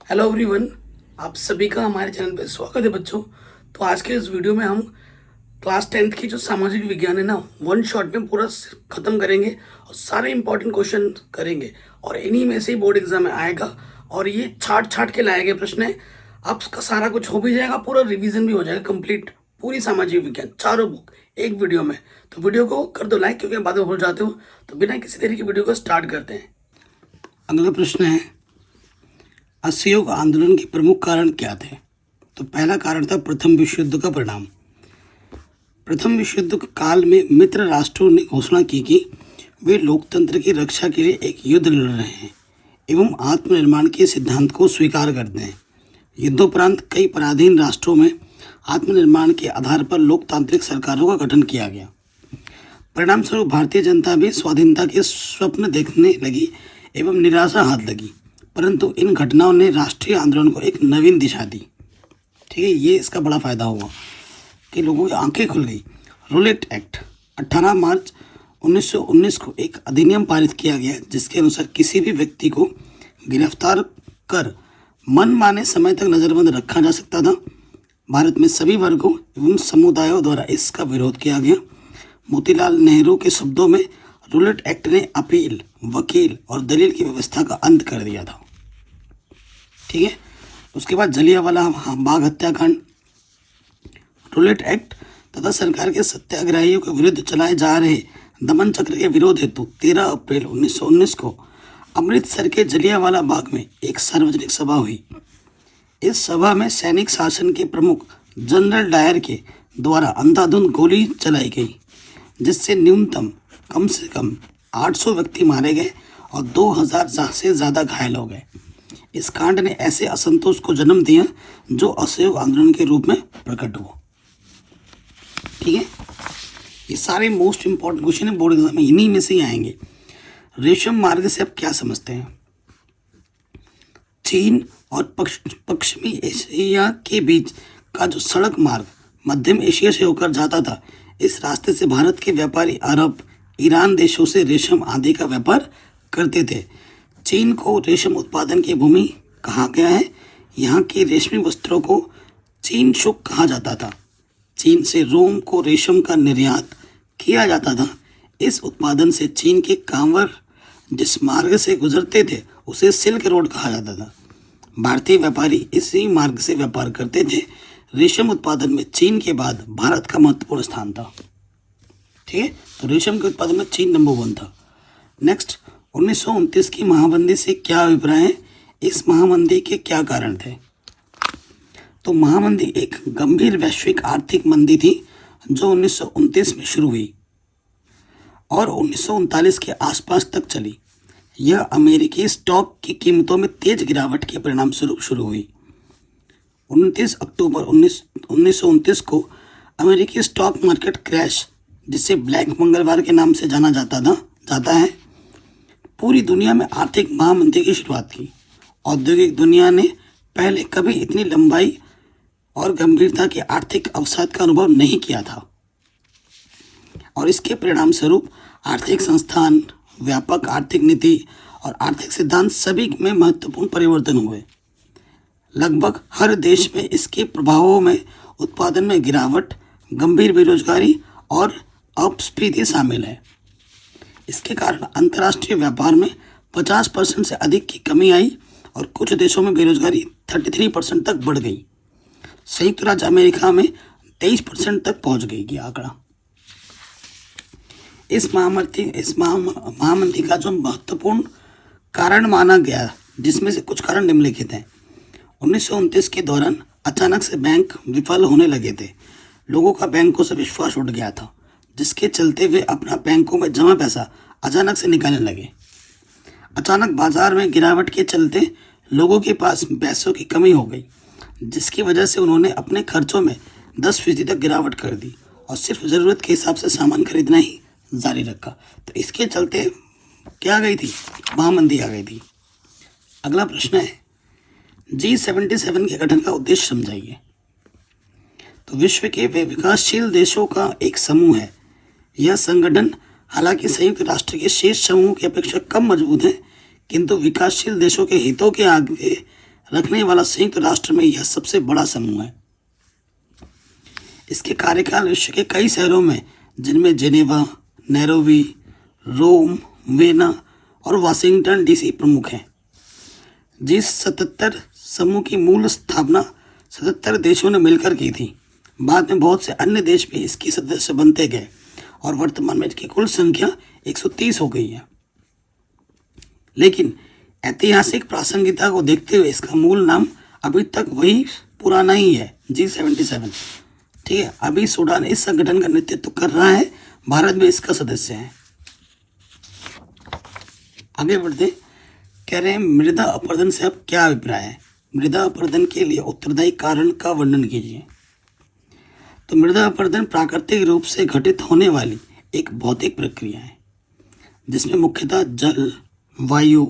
Hello everyone, आप सभी का हमारे चैनल पे स्वागत है बच्चों। तो आज के इस वीडियो में हम क्लास 10th की जो सामाजिक विज्ञान है ना, वन शॉट में पूरा ख़त्म करेंगे और सारे इंपॉर्टेंट क्वेश्चन करेंगे और इन्हीं में से ही बोर्ड एग्जाम में आएगा। और ये छाट छाट के लाए गए प्रश्न है। आपका सारा कुछ हो भी जाएगा, पूरा रिवीजन भी हो जाएगा कंप्लीट, पूरी सामाजिक विज्ञान चारों बुक एक वीडियो में। तो वीडियो को कर दो लाइक, क्योंकि बाद में भूल जाते हो। तो बिना किसी तरह की वीडियो को स्टार्ट करते हैं। अगला प्रश्न है, असहयोग आंदोलन के प्रमुख कारण क्या थे? तो पहला कारण था प्रथम विश्व युद्ध का परिणाम। प्रथम विश्व युद्ध के काल में मित्र राष्ट्रों ने घोषणा की कि वे लोकतंत्र की रक्षा के लिए एक युद्ध लड़ रहे हैं एवं आत्मनिर्माण के सिद्धांत को स्वीकार करते हैं। युद्धोपरांत कई पराधीन राष्ट्रों में आत्मनिर्माण के आधार पर लोकतांत्रिक सरकारों का गठन किया गया। परिणाम स्वरूप भारतीय जनता भी स्वाधीनता के स्वप्न देखने लगी एवं निराशा हाथ लगी। परंतु इन घटनाओं ने राष्ट्रीय आंदोलन को एक नवीन दिशा दी। ठीक है, ये इसका बड़ा फायदा हुआ कि लोगों की आंखें खुल गई। रूलेट एक्ट 18 मार्च 1919 को एक अधिनियम पारित किया गया, जिसके अनुसार किसी भी व्यक्ति को गिरफ्तार कर मनमाने समय तक नजरबंद रखा जा सकता था। भारत में सभी वर्गों एवं समुदायों द्वारा इसका विरोध किया गया। मोतीलाल नेहरू के शब्दों में, रूलेट एक्ट ने अपील, वकील और दलील की व्यवस्था का अंत कर दिया था। ठीक है, उसके बाद जलियांवाला बाग हत्याकांड। रूलेट एक्ट तथा सरकार के सत्याग्रहियों के विरुद्ध चलाए जा रहे दमन चक्र के विरोध हेतु 13 अप्रैल 1919 को अमृतसर के जलियांवाला बाग में एक सार्वजनिक सभा हुई। इस सभा में सैनिक शासन के प्रमुख जनरल डायर के द्वारा अंधाधुंध गोली चलाई गई, जिससे न्यूनतम कम से कम 800 व्यक्ति मारे गए और 2000 से ज़्यादा घायल हो गए। इस कांड ने ऐसे असंतोष को जन्म दिया जो असहयोग आंदोलन के रूप में प्रकट हुआ। ठीक है, ये सारे मोस्ट इंपॉर्टेंट क्वेश्चन है बोर्ड एग्जाम में, इन्हीं में से ही आएंगे। रेशम मार्ग से आप क्या समझते हैं? चीन और पश्चिमी एशिया के बीच का जो सड़क मार्ग मध्यम एशिया से होकर जाता था, इस रास्ते से भारत के व्यापारी अरब, ईरान देशों से रेशम आदि का व्यापार करते थे। चीन को रेशम उत्पादन की भूमि कहा गया है। यहाँ के रेशमी वस्त्रों को चीन शुक कहा जाता था। चीन से रोम को रेशम का निर्यात किया जाता था। इस उत्पादन से चीन के कांवर जिस मार्ग से गुजरते थे उसे सिल्क रोड कहा जाता था। भारतीय व्यापारी इसी मार्ग से व्यापार करते थे। रेशम उत्पादन में चीन के बाद भारत का महत्वपूर्ण स्थान था। ठीक है, तो रेशम के उत्पादन में चीन नंबर 1 था। नेक्स्ट, 1929 की महामंदी से क्या अभिप्राय है? इस महामंदी के क्या कारण थे? तो महामंदी एक गंभीर वैश्विक आर्थिक मंदी थी जो 1929 में शुरू हुई और 1939 के आसपास तक चली। यह अमेरिकी स्टॉक की कीमतों में तेज गिरावट के परिणाम स्वरूप शुरू हुई। 29 अक्टूबर 1929 को अमेरिकी स्टॉक मार्केट क्रैश, जिसे ब्लैक मंगलवार के नाम से जाना जाता है, पूरी दुनिया में आर्थिक महामंदी की शुरुआत की। औद्योगिक दुनिया ने पहले कभी इतनी लंबाई और गंभीरता के आर्थिक अवसाद का अनुभव नहीं किया था और इसके परिणाम स्वरूप आर्थिक संस्थान, व्यापक आर्थिक नीति और आर्थिक सिद्धांत सभी में महत्वपूर्ण परिवर्तन हुए। लगभग हर देश में इसके प्रभावों में उत्पादन में गिरावट, गंभीर बेरोजगारी और अपस्फीति शामिल है। इसके कारण अंतर्राष्ट्रीय व्यापार में 50% से अधिक की कमी आई और कुछ देशों में बेरोजगारी 33% तक बढ़ गई। संयुक्त राज्य अमेरिका में 23% तक पहुंच गई ये आंकड़ा। इस महामंदी का जो महत्वपूर्ण कारण माना गया, जिसमें से कुछ कारण निम्नलिखित हैं। 1929 के दौरान अचानक से बैंक विफल होने लगे थे। लोगों का बैंकों से विश्वास उठ गया था, जिसके चलते वे अपना बैंकों में जमा पैसा अचानक से निकालने लगे। अचानक बाजार में गिरावट के चलते लोगों के पास पैसों की कमी हो गई, जिसकी वजह से उन्होंने अपने खर्चों में 10% तक गिरावट कर दी और सिर्फ ज़रूरत के हिसाब से सामान खरीदना ही जारी रखा। तो इसके चलते क्या आ गई थी? महामंदी आ गई थी। अगला प्रश्न है, G77 के गठन का उद्देश्य समझाइए। तो विश्व के वे विकासशील देशों का एक समूह है। यह संगठन हालांकि संयुक्त राष्ट्र के शेष समूह की अपेक्षा कम मजबूत है, किंतु विकासशील देशों के हितों के आगे रखने वाला संयुक्त राष्ट्र में यह सबसे बड़ा समूह है। इसके कार्यकाल विश्व के कई शहरों में, जिनमें जेनेवा, नैरोबी, रोम, वेना और वाशिंगटन डीसी प्रमुख हैं। G77 समूह की मूल स्थापना 77 देशों ने मिलकर की थी। बाद में बहुत से अन्य देश भी इसके सदस्य बनते गए और वर्तमान में इसकी कुल संख्या 130 हो गई है। लेकिन ऐतिहासिक प्रासंगिकता को देखते हुए इसका मूल नाम अभी तक वही पुराना ही है, G77। ठीक है, अभी सूडान इस संगठन का नेतृत्व कर रहा है, भारत भी इसका सदस्य है। आगे बढ़ते, कह रहे हैं मृदा अपरदन से अब क्या अभिप्राय है। मृदा अपरदन के लिए उत्तरदायी कारण का वर्णन कीजिए। तो मृदा अपरदन प्राकृतिक रूप से घटित होने वाली एक भौतिक प्रक्रिया है, जिसमें मुख्यतः जल, वायु,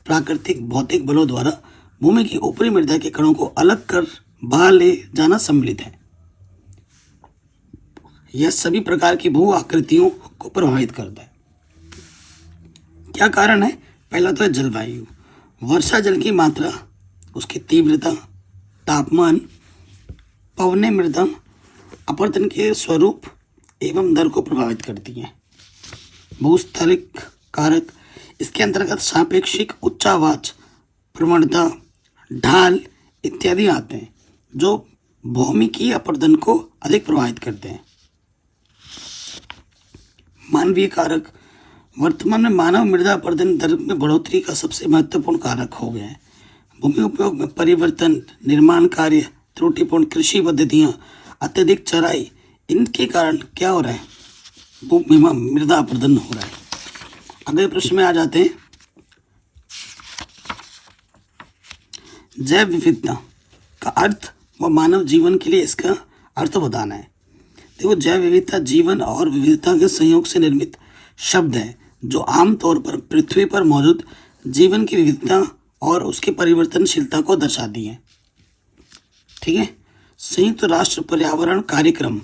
प्राकृतिक भौतिक बलों द्वारा भूमि की ऊपरी मृदा के कणों को अलग कर बाहर ले जाना सम्मिलित है। यह सभी प्रकार की भू आकृतियों को प्रभावित करता है। क्या कारण है? पहला तो है जलवायु, वर्षा जल की मात्रा, उसकी तीव्रता, तापमान, पवनें मृदा अपरदन के स्वरूप एवं दर को प्रभावित करती हैं। भूस्थलिक कारक इसके अंतर्गत सापेक्षिक, उच्चावाच, प्रवणता, ढाल इत्यादि आते हैं, जो भौमिकीय अपरदन को अधिक प्रभावित करते हैं। मानवीय कारक वर्तमान में मानव मृदा अपरदन दर में बढ़ोतरी का सबसे महत्वपूर्ण कारक हो गया है। भूमि उपयोग में परिवर्तन, निर्माण कार्य, त्रुटिपूर्ण कृषि पद्धतियाँ, अत्यधिक चराई, इनके कारण क्या हो रहा है? भूमि में मृदा अपरदन हो रहा है। अगले प्रश्न में आ जाते हैं, जैव विविधता का अर्थ व मानव जीवन के लिए इसका अर्थ बताना है। देखो, जैव विविधता जीवन और विविधता के संयोग से निर्मित शब्द है, जो आमतौर पर पृथ्वी पर मौजूद जीवन की विविधता और उसकी परिवर्तनशीलता को दर्शाती है। ठीक है, संयुक्त राष्ट्र पर्यावरण कार्यक्रम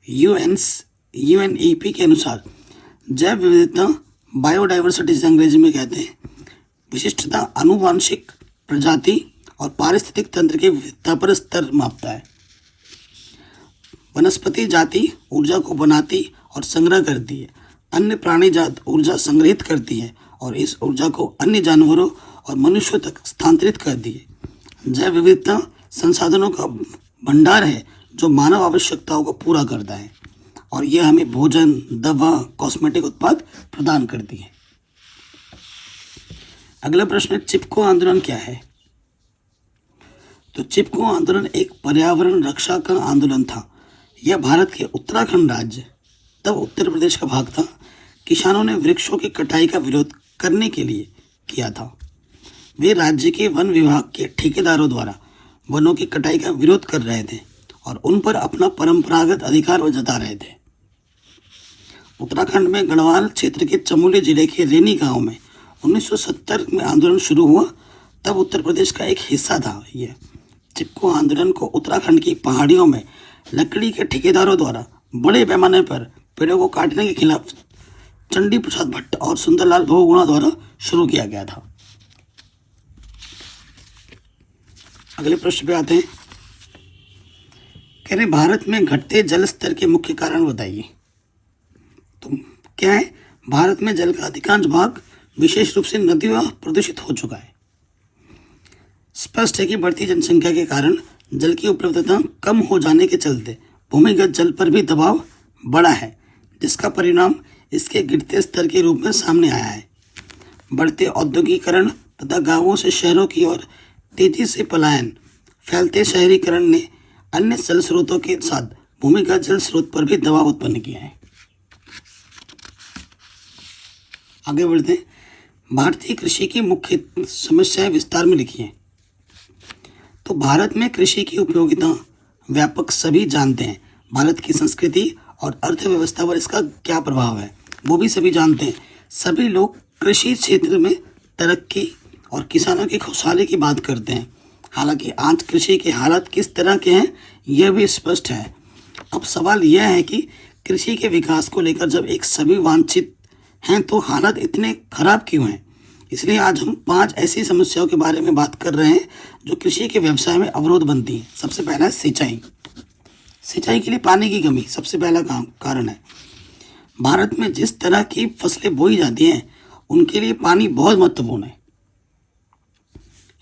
UNEP के अनुसार जैव विविधता, बायोडाइवर्सिटी जिसे अंग्रेजी में कहते हैं, विशिष्टता आनुवांशिक प्रजाति और पारिस्थितिक तंत्र की विविधता पर स्तर मापता है। वनस्पति जाति ऊर्जा को बनाती और संग्रह करती है, अन्य प्राणी जात ऊर्जा संग्रहित करती है और इस ऊर्जा को अन्य जानवरों और मनुष्यों तक स्थानांतरित करती है। जैव विविधता संसाधनों का भंडार है, जो मानव आवश्यकताओं को पूरा करता है और यह हमें भोजन, दवा, कॉस्मेटिक उत्पाद प्रदान करती है। अगला प्रश्न, चिपको आंदोलन क्या है? तो चिपको आंदोलन एक पर्यावरण रक्षा का आंदोलन था। यह भारत के उत्तराखंड राज्य, तब उत्तर प्रदेश का भाग था, किसानों ने वृक्षों की कटाई का विरोध करने के लिए किया था। वे राज्य के वन विभाग के ठेकेदारों द्वारा वनों की कटाई का विरोध कर रहे थे और उन पर अपना परंपरागत अधिकार जता रहे थे। उत्तराखंड में गढ़वाल क्षेत्र के चमोली जिले के रेनी गांव में 1970 में आंदोलन शुरू हुआ। तब उत्तर प्रदेश का एक हिस्सा था यह। चिपको आंदोलन को उत्तराखंड की पहाड़ियों में लकड़ी के ठेकेदारों द्वारा बड़े पैमाने पर पेड़ों को काटने के खिलाफ चंडी प्रसाद भट्ट और सुंदरलाल बहुगुणा द्वारा शुरू किया गया था। अगले प्रश्न पे आते हैं, कह रहे भारत में घटते जल स्तर के मुख्य कारण बताइए। तो क्या है? भारत में जल का अधिकांश भाग विशेष रूप से नदियों प्रदूषित हो चुका है। स्पष्ट है कि बढ़ती जनसंख्या के कारण जल की उपलब्धता कम हो जाने के चलते भूमिगत जल पर भी दबाव बढ़ा है, जिसका परिणाम इसके गिरते स्तर के रूप में सामने आया है। बढ़ते औद्योगिकरण तथा गांवों से शहरों की ओर तेजी से पलायन, फैलते शहरीकरण ने अन्य जल स्रोतों के साथ भूमिगत जल स्रोत पर भी दबाव उत्पन्न किया है। आगे बढ़ते हैं, भारतीय कृषि की मुख्य समस्याएं विस्तार में लिखी हैं। तो भारत में कृषि की उपयोगिता व्यापक, सभी जानते हैं। भारत की संस्कृति और अर्थव्यवस्था पर इसका क्या प्रभाव है वो भी सभी जानते हैं। सभी लोग कृषि क्षेत्र में तरक्की और किसानों की खुशहाली की बात करते हैं। हालांकि आज कृषि के हालात किस तरह के हैं यह भी स्पष्ट है। अब सवाल यह है कि कृषि के विकास को लेकर जब एक सभी वांछित हैं तो हालात इतने खराब क्यों हैं? इसलिए आज हम 5 ऐसी समस्याओं के बारे में बात कर रहे हैं जो कृषि के व्यवसाय में अवरोध बनती है। सबसे पहला है सिंचाई। सिंचाई के लिए पानी की कमी सबसे पहला कारण है। भारत में जिस तरह की फसलें बोई जाती हैं उनके लिए पानी बहुत महत्वपूर्ण है,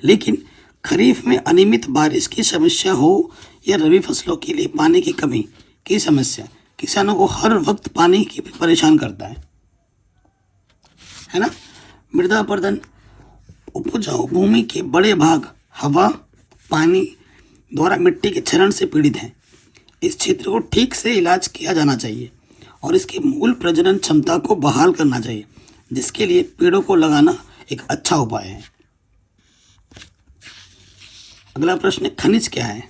लेकिन खरीफ में अनियमित बारिश की समस्या हो या रबी फसलों के लिए पानी की कमी की समस्या किसानों को हर वक्त पानी की परेशान करता है ना। मृदा अपरदन, उपजाऊ भूमि के बड़े भाग हवा पानी द्वारा मिट्टी के क्षरण से पीड़ित हैं। इस क्षेत्र को ठीक से इलाज किया जाना चाहिए और इसकी मूल प्रजनन क्षमता को बहाल करना चाहिए, जिसके लिए पेड़ों को लगाना एक अच्छा उपाय है। अगला प्रश्न, खनिज क्या है?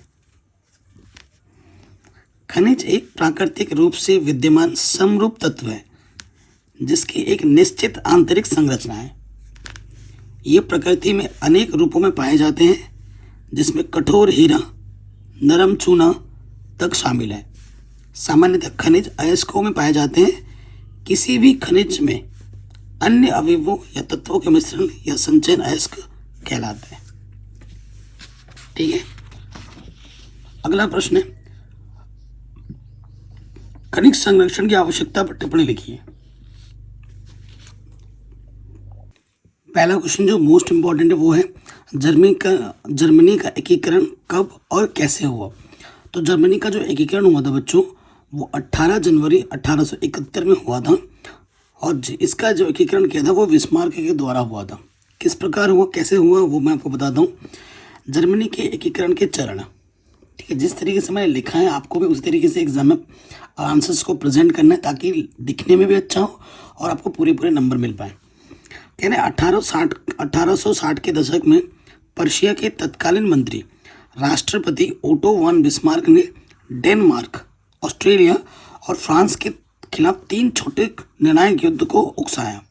खनिज एक प्राकृतिक रूप से विद्यमान समरूप तत्व है जिसकी एक निश्चित आंतरिक संरचना है। ये प्रकृति में अनेक रूपों में पाए जाते हैं, जिसमें कठोर हीरा, नरम चूना तक शामिल है। सामान्यतः खनिज अयस्कों में पाए जाते हैं। किसी भी खनिज में अन्य अवयवों या तत्वों के मिश्रण या संचयन अयस्क कहलाते हैं। ठीक है। अगला प्रश्न है, खनिज संरक्षण की आवश्यकता पर टिप्पणी लिखिए। पहला क्वेश्चन जो मोस्ट इंपॉर्टेंट है वो है जर्मनी का एकीकरण कब और कैसे हुआ। तो जर्मनी का जो एकीकरण हुआ था बच्चों वो 18 जनवरी 1871 में हुआ था और इसका जो एकीकरण किया था वो बिस्मार्क के द्वारा हुआ था। किस प्रकार हुआ, कैसे हुआ, वो मैं आपको बताता हूँ। जर्मनी के एकीकरण के चरण, ठीक है, जिस तरीके से मैंने लिखा है आपको भी उस तरीके से एग्जाम में आंसर्स को प्रेजेंट करना है ताकि दिखने में भी अच्छा हो और आपको पूरे नंबर मिल पाए। कहने 1860 के दशक में पर्शिया के तत्कालीन मंत्री राष्ट्रपति ओटो वॉन बिस्मार्क ने डेनमार्क, ऑस्ट्रेलिया और फ्रांस के खिलाफ 3 छोटे निर्णायक युद्ध को उकसाया।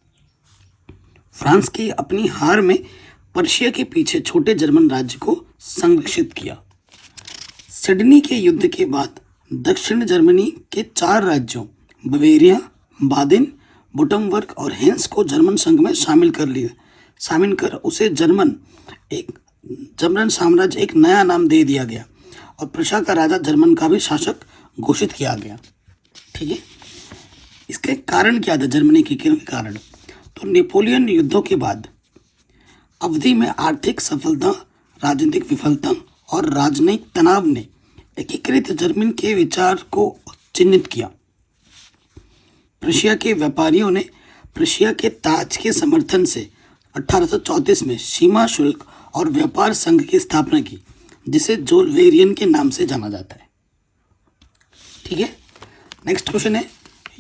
फ्रांस की अपनी हार में पर्शिया के पीछे छोटे जर्मन राज्य को संरक्षित किया। सिडनी के युद्ध के बाद दक्षिण जर्मनी के 4 राज्यों बवेरिया, बादेन, वुर्टमबर्ग और हेंस को जर्मन संघ में शामिल कर उसे जर्मन साम्राज्य एक नया नाम दे दिया गया और प्रशा का राजा जर्मन का भी शासक घोषित किया गया। ठीक है। इसके कारण क्या था? जर्मनी के कारण तो नेपोलियन युद्धों के बाद अवधि में आर्थिक सफलता, राजनीतिक विफलता और राजनयिक तनाव ने एकीकृत जर्मन के विचार को चिन्हित किया। प्रशिया के व्यापारियों ने प्रशिया के ताज के समर्थन से 1834 में सीमा शुल्क और व्यापार संघ की स्थापना की, जिसे जोलवेरियन के नाम से जाना जाता है। ठीक है। नेक्स्ट क्वेश्चन है,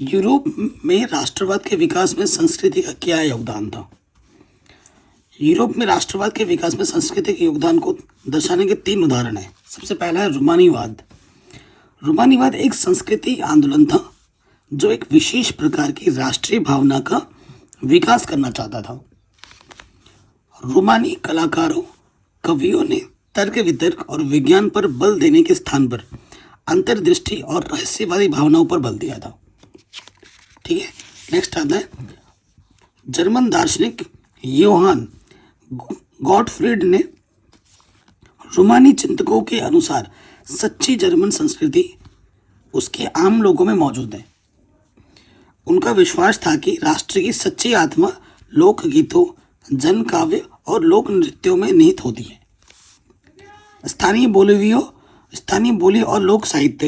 यूरोप में राष्ट्रवाद के विकास में संस्कृति का क्या योगदान था? यूरोप में राष्ट्रवाद के विकास में संस्कृति के योगदान को दर्शाने के 3 उदाहरण हैं। सबसे पहला है रोमानीवाद। रोमानीवाद एक संस्कृति आंदोलन था जो एक विशेष प्रकार की राष्ट्रीय भावना का विकास करना चाहता था। रोमानी कलाकारों, कवियों ने तर्क वितर्क और विज्ञान पर बल देने के स्थान पर अंतर्दृष्टि और रहस्यवादी भावनाओं पर बल दिया था। ठीक है। नेक्स्ट आता है, जर्मन दार्शनिक योहान गॉटफ्रीड ने रोमानी चिंतकों के अनुसार सच्ची जर्मन संस्कृति उसके आम लोगों में मौजूद है। उनका विश्वास था कि राष्ट्र की सच्ची आत्मा लोकगीतों, जन काव्य और लोक नृत्यों में निहित होती है। स्थानीय बोली और लोक साहित्य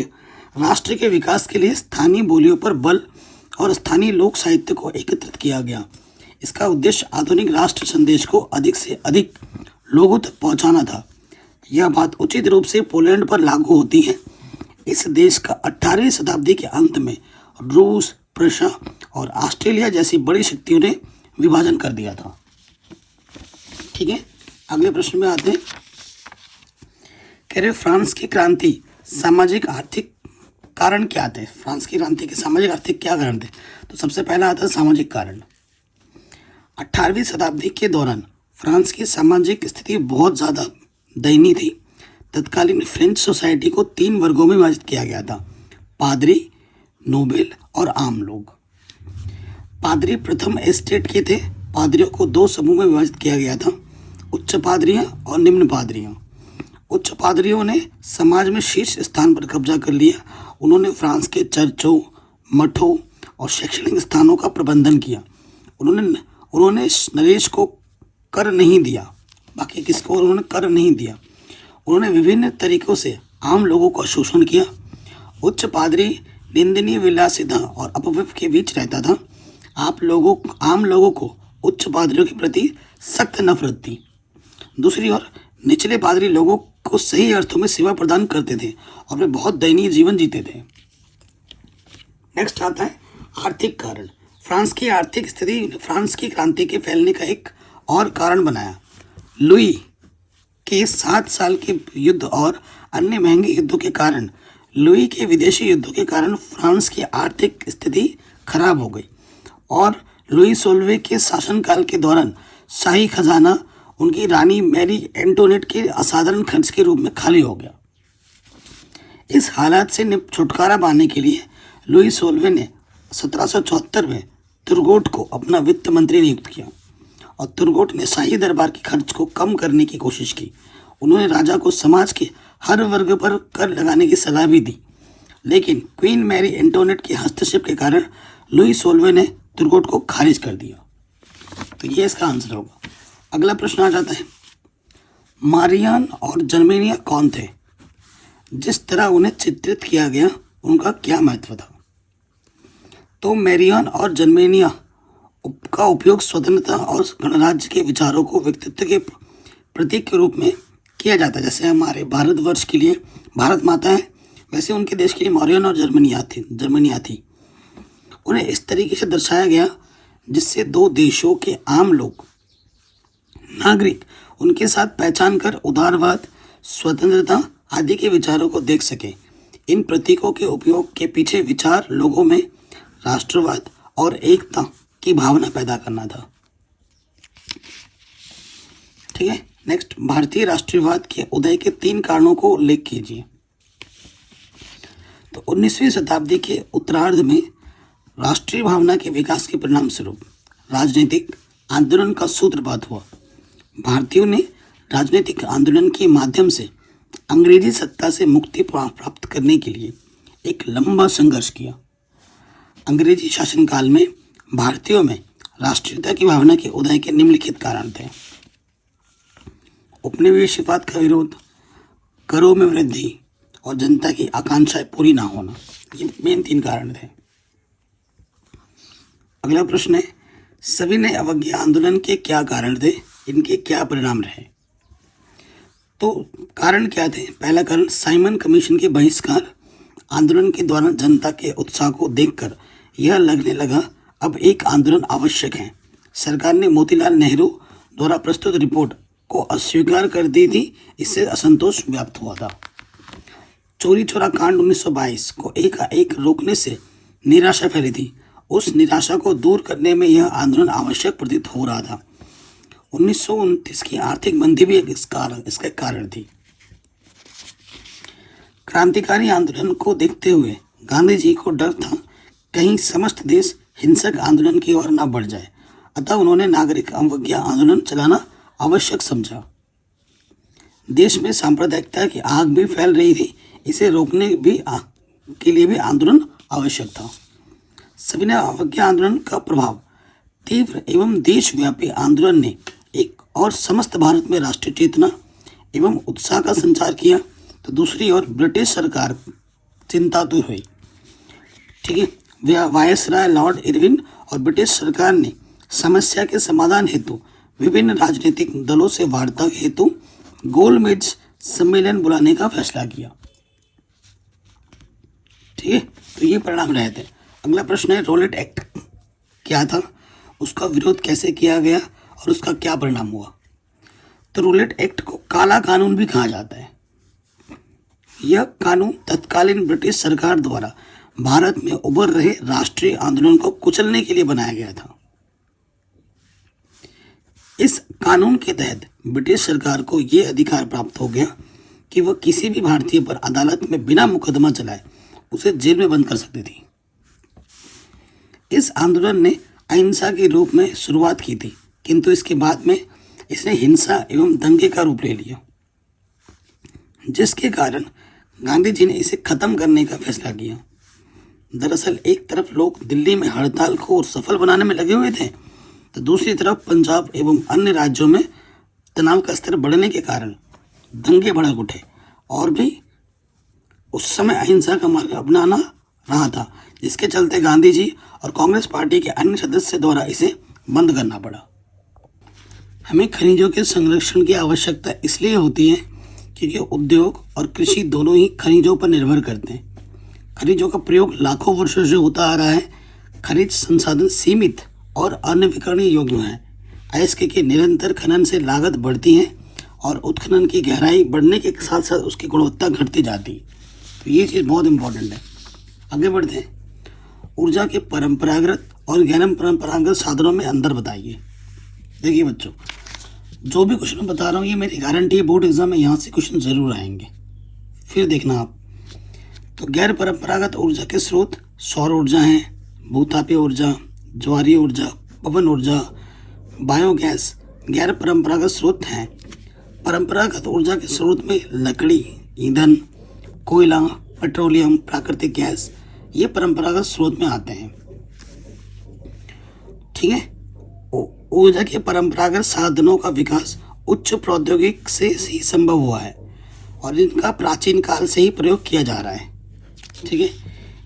राष्ट्र के विकास के लिए स्थानीय बोलियों पर बल और स्थानीय लोक साहित्य को एकत्रित किया गया। इसका उद्देश्य आधुनिक राष्ट्र संदेश को अधिक से अधिक लोगों तक पहुंचाना था। यह बात उचित रूप से पोलैंड पर लागू होती है। इस देश का 18वीं शताब्दी के अंत में रूस, प्रशा और ऑस्ट्रेलिया जैसी बड़ी शक्तियों ने विभाजन कर दिया था। ठीक है। अगले प्रश्न में आते हैं। कह रहे फ्रांस की क्रांति सामाजिक आर्थिक कारण क्या थे? फ्रांस की क्रांति के सामाजिक आर्थिक क्या कारण थे? तो सबसे पहला आता है सामाजिक कारण। 18वीं शताब्दी के दौरान फ्रांस की सामाजिक स्थिति बहुत ज़्यादा दयनीय थी। तत्कालीन फ्रेंच सोसाइटी को 3 वर्गों में विभाजित किया गया था, पादरी, नोबेल और आम लोग। पादरी प्रथम एस्टेट के थे, पादरियों को दो समूह में विभाजित किया गया था, उच्च पादरियां और निम्न पादरियां। उच्च पादरियों ने समाज में शीर्ष स्थान पर कब्जा कर लिया। उन्होंने फ्रांस के चर्चों, मठों और शैक्षणिक स्थानों का प्रबंधन किया। उन्होंने उन्होंने नरेश को कर नहीं दिया, बाकी किसको उन्होंने कर नहीं दिया। उन्होंने विभिन्न तरीकों से आम लोगों का शोषण किया। उच्च पादरी निंदनीय विलासिता और अपव्यय के बीच रहता था। आम लोगों को उच्च पादरियों के प्रति सख्त नफरत थी। दूसरी ओर निचले पादरी लोगों को सही अर्थों में सेवा प्रदान करते थे और वे बहुत दयनीय जीवन जीते थे। नेक्स्ट आता है आर्थिक कारण। फ्रांस की आर्थिक स्थिति फ्रांस की क्रांति के फैलने का एक और कारण बनाया। लुई के 7 साल के युद्ध और अन्य महंगे युद्धों के कारण, लुई के विदेशी युद्धों के कारण फ्रांस की आर्थिक स्थिति खराब हो गई और लुई 16वें के शासनकाल के दौरान शाही खजाना उनकी रानी मैरी एंटोनेट के असाधारण खर्च के रूप में खाली हो गया। इस हालात से छुटकारा पाने के लिए लुई 16वें ने 1774 में तुर्गोट को अपना वित्त मंत्री नियुक्त किया और तुर्गोट ने शाही दरबार के खर्च को कम करने की कोशिश की। उन्होंने राजा को समाज के हर वर्ग पर कर लगाने की सलाह भी दी, लेकिन क्वीन मैरी एंटोनेट के हस्तक्षेप के कारण लुई 16वें ने तुर्गोट को खारिज कर दिया। तो ये इसका आंसर होगा। अगला प्रश्न आ जाता है, मारियान और जर्मेनिया कौन थे? जिस तरह उन्हें चित्रित किया गया उनका क्या महत्व था? तो मैरियान और जर्मेनिया का उपयोग स्वतंत्रता और गणराज्य के विचारों को व्यक्तित्व के प्रतीक के रूप में किया जाता है। जैसे हमारे भारतवर्ष के लिए भारत माता है, वैसे उनके देश के लिए मौर्यन और जर्मनिया थी। उन्हें इस तरीके से दर्शाया गया जिससे दो देशों के आम लोग नागरिक उनके साथ पहचान कर उदारवाद, स्वतंत्रता आदि के विचारों को देख सके। इन प्रतीकों के उपयोग के पीछे विचार लोगों में राष्ट्रवाद और एकता की भावना पैदा करना था। ठीक है, नेक्स्ट, भारतीय राष्ट्रवाद के उदय के 3 कारणों को उल्लेख कीजिए। तो 19वीं शताब्दी के उत्तरार्ध में राष्ट्रीय भावना के विकास के परिणाम स्वरूप राजनीतिक आंदोलन का सूत्रपात हुआ। भारतीयों ने राजनीतिक आंदोलन के माध्यम से अंग्रेजी सत्ता से मुक्ति प्राप्त करने के लिए एक लंबा संघर्ष किया। अंग्रेजी शासनकाल में भारतीयों में राष्ट्रीयता की भावना के उदय के निम्नलिखित कारण थे। उपनिवेशवाद का विरोध, करों में वृद्धि और जनता की आकांक्षाएं पूरी ना होना, ये मेन 3 कारण थे। अगला प्रश्न है, सविनय अवज्ञा आंदोलन के क्या कारण थे? इनके क्या परिणाम रहे? तो कारण क्या थे? पहला कारण, साइमन कमीशन के बहिष्कार। आंदोलन के दौरान जनता के उत्साह को देखकर यह लगने लगा अब एक आंदोलन आवश्यक है। सरकार ने मोतीलाल नेहरू द्वारा प्रस्तुत रिपोर्ट को अस्वीकार कर दी थी, इससे असंतोष व्याप्त हुआ था। चोरी चोरा कांड 1922 को एकाएक रोकने से निराशा फैली थी। उस निराशा को दूर करने में यह आंदोलन आवश्यक प्रतीत हो रहा था। 1929 की आर्थिक मंदी भी इसका कारण थी। क्रांतिकारी आंदोलन को देखते हुए गांधी जी को डर था कहीं समस्त देश हिंसक आंदोलन की ओर न बढ़ जाए, अतः उन्होंने नागरिक अवज्ञा आंदोलन चलाना आवश्यक समझा। देश में सांप्रदायिकता की आग भी फैल रही थी, इसे रोकने के लिए भी आंदोलन आवश्यक था। सविनय अवज्ञा आंदोलन का प्रभाव, तीव्र एवं देशव्यापी आंदोलन ने एक और समस्त भारत में राष्ट्रीय चेतना एवं उत्साह का संचार किया, तो दूसरी ओर ब्रिटिश सरकार चिंतातुर हुई। ठीक है, वायसराय लॉर्ड इरविन और ब्रिटिश सरकार ने समस्या के समाधान हेतु विभिन्न राजनीतिक दलों से वार्ता हेतु गोलमेज सम्मेलन बुलाने का फैसला किया। ठीक है, तो ये परिणाम रहे थे। अगला प्रश्न है, रोलेट एक्ट क्या था, उसका विरोध कैसे किया गया और उसका क्या परिणाम हुआ? तो रोलेट एक्ट को काला कानून भी कहा जाता है। यह कानून तत्कालीन ब्रिटिश सरकार द्वारा भारत में उभर रहे राष्ट्रीय आंदोलन को कुचलने के लिए बनाया गया था। इस कानून के तहत ब्रिटिश सरकार को यह अधिकार प्राप्त हो गया कि वह किसी भी भारतीय पर अदालत में बिना मुकदमा चलाए उसे जेल में बंद कर सकती थी। इस आंदोलन ने अहिंसा के रूप में शुरुआत की थी, किंतु इसके बाद में इसने हिंसा एवं दंगे का रूप ले लिया, जिसके कारण गांधी जी ने इसे खत्म करने का फैसला किया। दरअसल एक तरफ लोग दिल्ली में हड़ताल को सफल बनाने में लगे हुए थे, तो दूसरी तरफ पंजाब एवं अन्य राज्यों में तनाव का स्तर बढ़ने के कारण दंगे भड़क उठे और भी उस समय अहिंसा का मार्ग अपनाना रहा था, जिसके चलते गांधी जी और कांग्रेस पार्टी के अन्य सदस्य द्वारा इसे बंद करना पड़ा। हमें खनिजों के संरक्षण की आवश्यकता इसलिए होती है क्योंकि उद्योग और कृषि दोनों ही खनिजों पर निर्भर करते हैं। खनिजों का प्रयोग लाखों वर्षों से होता आ रहा है। खनिज संसाधन सीमित और अनवीकरणीय योग्य हैं। अयस्क के निरंतर खनन से लागत बढ़ती है और उत्खनन की गहराई बढ़ने के साथ साथ उसकी गुणवत्ता घटती जाती है। तो ये चीज़ बहुत इंपॉर्टेंट है। आगे बढ़ते हैं। ऊर्जा के परंपरागत और गैर परंपरागत साधनों में अंतर बताइए। देखिए बच्चों, जो भी क्वेश्चन बता रहा हूँ ये मेरी गारंटी है, बोर्ड एग्जाम में यहाँ से क्वेश्चन जरूर आएंगे। फिर देखना आप। तो गैर परंपरागत ऊर्जा के स्रोत सौर ऊर्जा हैं, भूतापीय ऊर्जा, ज्वारीय ऊर्जा, पवन ऊर्जा, बायोगैस गैर परंपरागत स्रोत हैं। परंपरागत ऊर्जा के स्रोत में लकड़ी, ईंधन, कोयला, पेट्रोलियम, प्राकृतिक गैस ये परंपरागत स्रोत में आते हैं। ठीक है। ऊर्जा के परंपरागत साधनों का विकास उच्च प्रौद्योगिकी से ही संभव हुआ है और इनका प्राचीन काल से ही प्रयोग किया जा रहा है। ठीक है।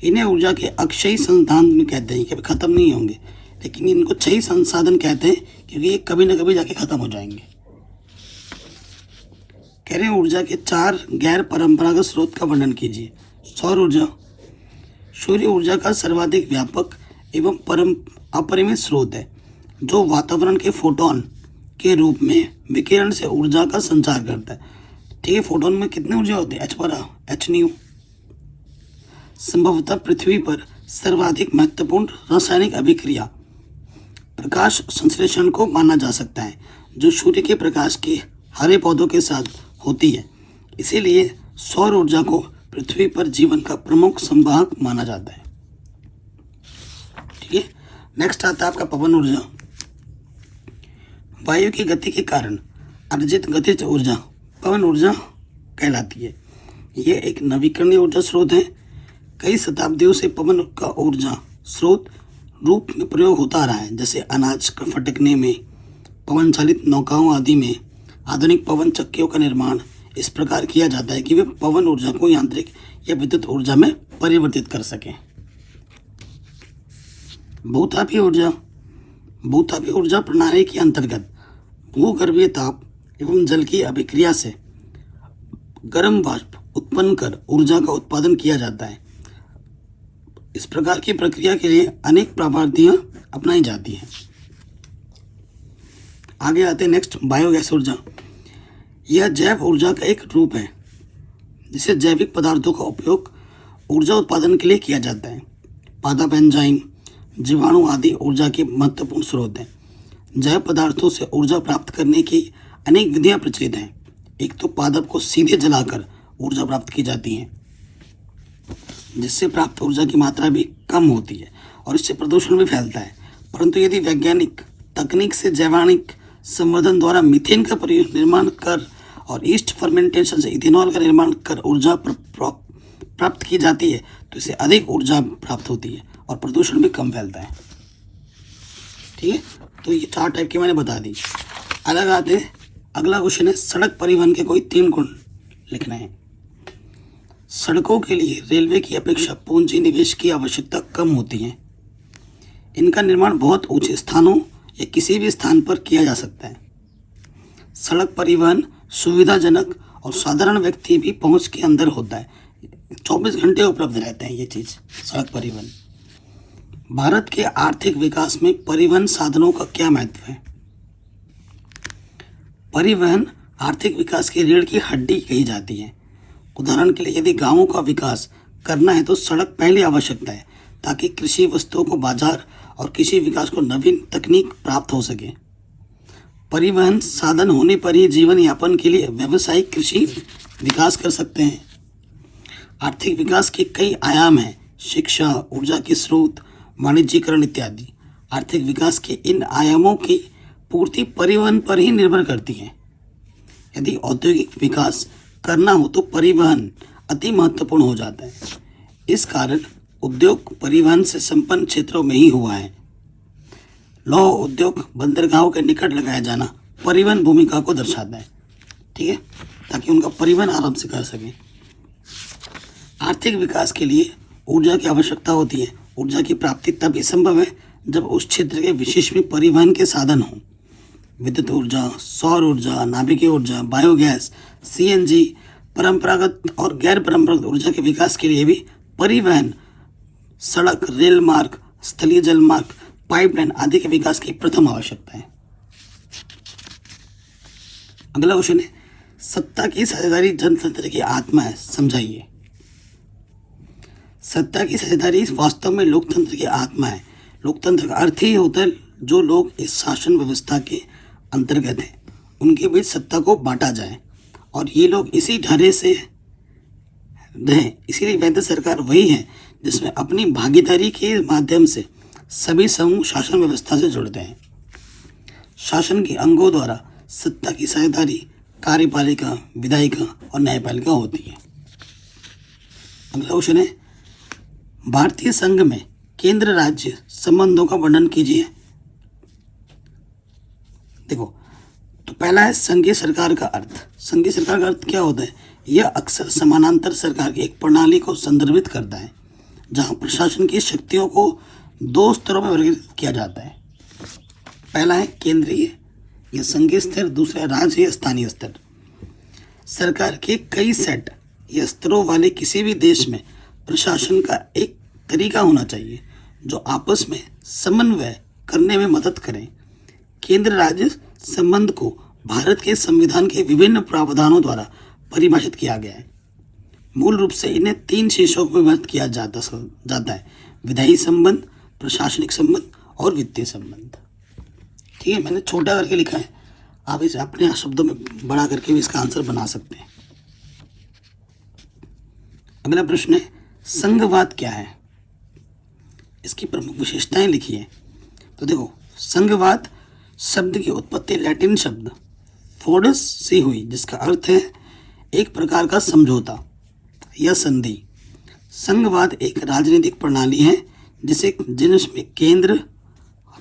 इन्हें ऊर्जा के अक्षय संसाधन में कहते हैं, कभी खत्म नहीं होंगे, लेकिन इनको क्षय संसाधन कहते हैं क्योंकि ये कभी ना कभी जाके खत्म हो जाएंगे। कह रहे हैं ऊर्जा के 4 गैर परंपरागत स्रोत का वर्णन कीजिए। सौर ऊर्जा सूर्य ऊर्जा का सर्वाधिक व्यापक एवं अपरिमित स्रोत है, जो वातावरण के फोटोन के रूप में विकिरण से ऊर्जा का संचार करता है। ठीक है। फोटोन में कितनी ऊर्जा होती है? h new. संभवतः पृथ्वी पर सर्वाधिक महत्वपूर्ण रासायनिक अभिक्रिया प्रकाश संश्लेषण को माना जा सकता है, जो सूर्य के प्रकाश के हरे पौधों के साथ होती है। इसीलिए सौर ऊर्जा को पृथ्वी पर जीवन का प्रमुख संवाहक माना जाता है। ठीक है। नेक्स्ट आता है आपका पवन ऊर्जा। वायु की गति के कारण अर्जित गतिज ऊर्जा पवन ऊर्जा कहलाती है। ये एक नवीकरणीय ऊर्जा स्रोत है। कई शताब्दियों से पवन का ऊर्जा स्रोत रूप में प्रयोग होता रहा है, जैसे अनाज का फटकने में, पवन चालित नौकाओं आदि में। आधुनिक पवन चक्कियों का निर्माण इस प्रकार किया जाता है कि वे पवन ऊर्जा को यांत्रिक या विद्युत ऊर्जा में परिवर्तित कर सकें। भूतापीय ऊर्जा भूतापीय ऊर्जा प्रणाली के अंतर्गत भूगर्भीय ताप एवं जल की अभिक्रिया से गर्म वाष्प उत्पन्न कर ऊर्जा का उत्पादन किया जाता है। इस प्रकार की प्रक्रिया के लिए अनेक प्रविधियां अपनाई जाती हैं। आगे आते हैं नेक्स्ट, बायोगैस ऊर्जा। यह जैव ऊर्जा का एक रूप है जिसे जैविक पदार्थों का उपयोग ऊर्जा उत्पादन के लिए किया जाता है। पादप एंजाइम, जीवाणु आदि ऊर्जा के महत्वपूर्ण स्रोत हैं। जैव पदार्थों से ऊर्जा प्राप्त करने की अनेक विधियां प्रचलित हैं। एक तो पादप को सीधे जलाकर ऊर्जा प्राप्त की जाती है, जिससे प्राप्त ऊर्जा की मात्रा भी कम होती है और इससे प्रदूषण भी फैलता है। परंतु यदि वैज्ञानिक तकनीक से जैवाणिक संवर्धन द्वारा मीथेन का निर्माण कर और ईस्ट फर्मेंटेशन से इथेनॉल का निर्माण कर ऊर्जा प्राप्त की जाती है, तो इससे अधिक ऊर्जा प्राप्त होती है और प्रदूषण भी कम फैलता है। ठीक है। तो ये 4 टाइप के मैंने बता दी। अलग आते हैं। अगला क्वेश्चन है, सड़क परिवहन के कोई 3 गुण लिखना है। सड़कों के लिए रेलवे की अपेक्षा पूंजी निवेश की आवश्यकता कम होती है। इनका निर्माण बहुत ऊंचे स्थानों या किसी भी स्थान पर किया जा सकता है। सड़क परिवहन सुविधाजनक और साधारण व्यक्ति भी पहुंच के अंदर होता है। 24 घंटे उपलब्ध रहते हैं ये चीज़, सड़क परिवहन। भारत के आर्थिक विकास में परिवहन साधनों का क्या महत्व है? परिवहन आर्थिक विकास की रीढ़ की हड्डी कही जाती है। उदाहरण के लिए यदि गांवों का विकास करना है तो सड़क पहली आवश्यकता है, ताकि कृषि वस्तुओं को बाजार और कृषि विकास को नवीन तकनीक प्राप्त हो सके। परिवहन साधन होने पर ही जीवन यापन के लिए व्यावसायिक कृषि विकास कर सकते हैं। आर्थिक विकास के कई आयाम हैं, शिक्षा, ऊर्जा के स्रोत, वाणिज्यीकरण इत्यादि। आर्थिक विकास के इन आयामों की पूर्ति परिवहन पर ही निर्भर करती है। यदि औद्योगिक विकास करना हो तो परिवहन अति महत्वपूर्ण हो जाता है। इस कारण उद्योग परिवहन से संपन्न क्षेत्रों में ही हुआ है। लौह उद्योग बंदरगाहों के निकट लगाया जाना परिवहन भूमिका को दर्शाता है, ठीक है, ताकि उनका परिवहन आराम से कर सकें। आर्थिक विकास के लिए ऊर्जा की आवश्यकता होती है। ऊर्जा की प्राप्ति तभी संभव है जब उस क्षेत्र के विशेष में परिवहन के साधन हों। विद्युत ऊर्जा, सौर ऊर्जा, नाभिकीय ऊर्जा, बायोगैस, सीएनजी, परंपरागत और गैर परंपरागत ऊर्जा के विकास के लिए भी परिवहन, सड़क, रेल मार्ग, स्थलीय जल मार्ग, पाइपलाइन आदि के विकास की प्रथम आवश्यकता है। अगला क्वेश्चन है, सत्ता की साझेदारी जनतंत्र की आत्मा है, समझाइए। सत्ता की साझेदारी वास्तव में लोकतंत्र की आत्मा है। लोकतंत्र का अर्थ ही होता है जो लोग इस शासन व्यवस्था के अंतर्गत हैं उनके बीच सत्ता को बांटा जाए और ये लोग इसी ढारे से रहें। इसीलिए बेहतर सरकार वही है जिसमें अपनी भागीदारी के माध्यम से सभी समूह शासन व्यवस्था से जुड़ते हैं। शासन के अंगों द्वारा सत्ता की साझेदारी कार्यपालिका, विधायिका और न्यायपालिका होती है। अगला क्वेश्चन है, भारतीय संघ में केंद्र राज्य संबंधों का वर्णन कीजिए। देखो, तो पहला है संघीय सरकार का अर्थ। संघीय सरकार का अर्थ क्या होता है? यह अक्सर समानांतर सरकार की एक प्रणाली को संदर्भित करता है जहां प्रशासन की शक्तियों को दो स्तरों में वर्गीकृत किया जाता है। पहला है केंद्रीय या संघीय स्तर, दूसरा राज्य या स्थानीय स्तर। सरकार के कई सेट या स्तरों वाले किसी भी देश में प्रशासन का एक तरीका होना चाहिए जो आपस में समन्वय करने में मदद करें। केंद्र राज्य संबंध को भारत के संविधान के विभिन्न प्रावधानों द्वारा परिभाषित किया गया है। मूल रूप से इन्हें 3 शीर्षकों में विभक्त किया जाता है: विधायी संबंध, प्रशासनिक संबंध और वित्तीय संबंध। ठीक है, मैंने छोटा करके लिखा है, आप इसे अपने शब्दों में बड़ा करके भी इसका आंसर बना सकते हैं। अगला प्रश्न है, संघवाद क्या है? इसकी प्रमुख विशेषताएं लिखिए। तो देखो, संघवाद शब्द की उत्पत्ति लैटिन शब्द फोर्डस से हुई, जिसका अर्थ है एक प्रकार का समझौता या संधि। संघवाद एक राजनीतिक प्रणाली है जिसमें केंद्र,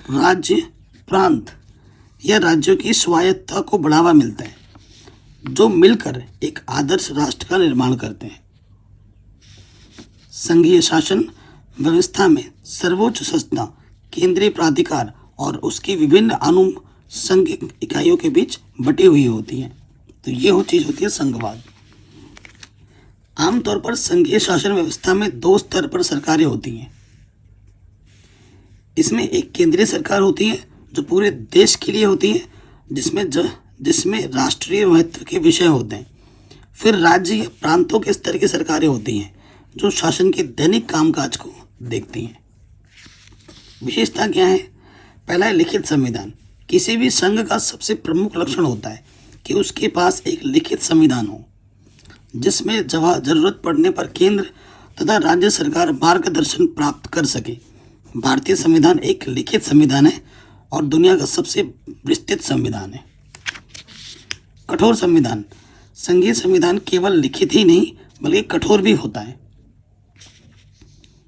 राज्य, प्रांत या राज्यों की स्वायत्तता को बढ़ावा मिलता है, जो मिलकर एक आदर्श राष्ट्र का निर्माण करते हैं। संघीय शासन व्यवस्था में सर्वोच्च संस्था केंद्रीय प्राधिकार और उसकी विभिन्न अनुषंगिक इकाइयों के बीच बटी हुई होती है। तो ये चीज होती है संघवाद। आमतौर पर संघीय शासन व्यवस्था में 2 स्तर पर सरकारें होती हैं। इसमें एक केंद्रीय सरकार होती है जो पूरे देश के लिए होती है, जिसमें राष्ट्रीय महत्व के विषय होते हैं। फिर राज्य या प्रांतों के स्तर की सरकारें होती हैं जो शासन के दैनिक कामकाज को देखती हैं। विशेषता क्या है? पहला है लिखित संविधान। किसी भी संघ का सबसे प्रमुख लक्षण होता है कि उसके पास एक लिखित संविधान हो जिसमें जरूरत पड़ने पर केंद्र तथा राज्य सरकार मार्गदर्शन प्राप्त कर सके। भारतीय संविधान एक लिखित संविधान है और दुनिया का सबसे विस्तृत संविधान है। कठोर संविधान। संघीय संविधान केवल लिखित ही नहीं बल्कि कठोर भी होता है।